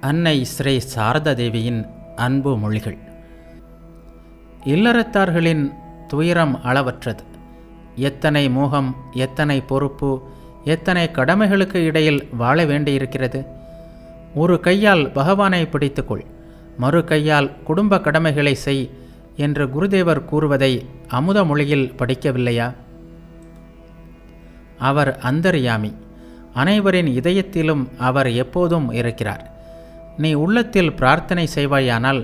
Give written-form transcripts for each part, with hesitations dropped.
அன்னை ஸ்ரீ சாரதா தேவியின் அன்பு மொழிகள். இல்லறத்தார்களின் துயரம் அளவற்றது. எத்தனை மோகம், எத்தனை பொறுப்பு, எத்தனை கடமைகளுக்கு இடையில் வாழ வேண்டியிருக்கிறது. ஒரு கையால் பகவானை பிடித்துக்கொள், மறு கையால் குடும்ப கடமைகளை செய் என்று குருதேவர் கூறுவதை அமுத மொழியில் படிக்கவில்லையா? அவர் அந்தர்யாமி, அனைவரின் இதயத்திலும் அவர் எப்போதும் இருக்கிறார். நீ உள்ளத்தில் பிரார்த்தனை செய்வாயானால்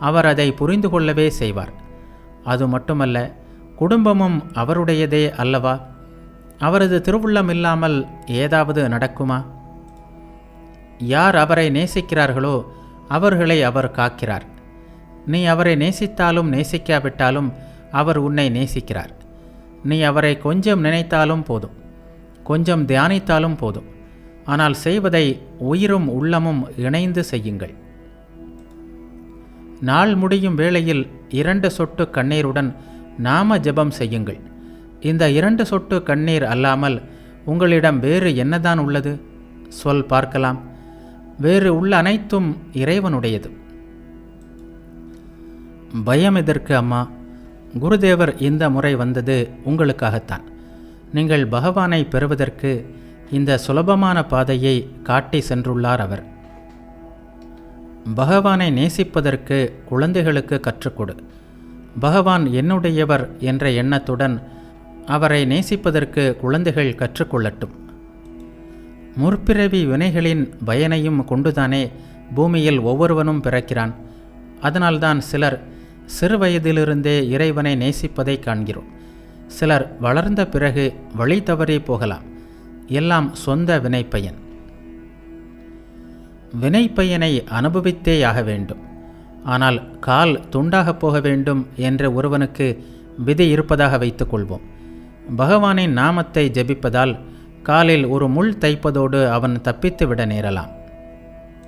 அவர் அதை புரிந்து கொள்ளவே செய்வார். அது மட்டுமல்ல, குடும்பமும் அவருடையதே அல்லவா? அவரது திருவுள்ளம் இல்லாமல் ஏதாவது நடக்குமா? யார் அவரை நேசிக்கிறார்களோ அவர்களை அவர் காக்கிறார். நீ அவரை நேசித்தாலும் நேசிக்காவிட்டாலும் அவர் உன்னை நேசிக்கிறார். நீ அவரை கொஞ்சம் நினைத்தாலும் போதும், கொஞ்சம் தியானித்தாலும் போதும். ஆனால் செய்வதை உயிரும் உள்ளமும் இணைந்து செய்யுங்கள். நாள் முடியும் வேளையில் 2 சொட்டு கண்ணீருடன் நாம ஜெபம் செய்யுங்கள். இந்த 2 சொட்டு கண்ணீர் அல்லாமல் உங்களிடம் வேறு என்னதான் உள்ளது? சொல் பார்க்கலாம். வேறு உள்ள அனைத்தும் இறைவனுடையது. பயம் எதற்கு அம்மா? குருதேவர் இந்த முறை வந்தது உங்களுக்காகத்தான். நீங்கள் பகவானை பெறுவதற்கு இந்த சுலபமான பாதையை காட்டி சென்றுள்ளார் அவர். பகவானை நேசிப்பதற்கு குழந்தைகளுக்கு கற்றுக்கொடு. பகவான் என்னுடையவர் என்ற எண்ணத்துடன் அவரை நேசிப்பதற்கு குழந்தைகள் கற்றுக்கொள்ளட்டும். முற்பிறவி வினைகளின் பயனையும் கொண்டுதானே பூமியில் ஒவ்வொருவனும் பிறக்கிறான். அதனால்தான் சிலர் சிறுவயதிலிருந்தே இறைவனை நேசிப்பதை காண்கிறோம். சிலர் வளர்ந்த பிறகு வழி தவறி போகலாம். எல்லாம் சொந்த வினைப்பயன். வினைப்பயனை அனுபவித்தேயாக வேண்டும். ஆனால் கால் துண்டாக போக வேண்டும் என்று ஒருவனுக்கு விதி இருப்பதாக வைத்துக்கொள்வோம். பகவானின் நாமத்தை ஜெபிப்பதால் காலில் ஒரு முள் தைப்பதோடு அவன் தப்பித்து விட நேரலாம்.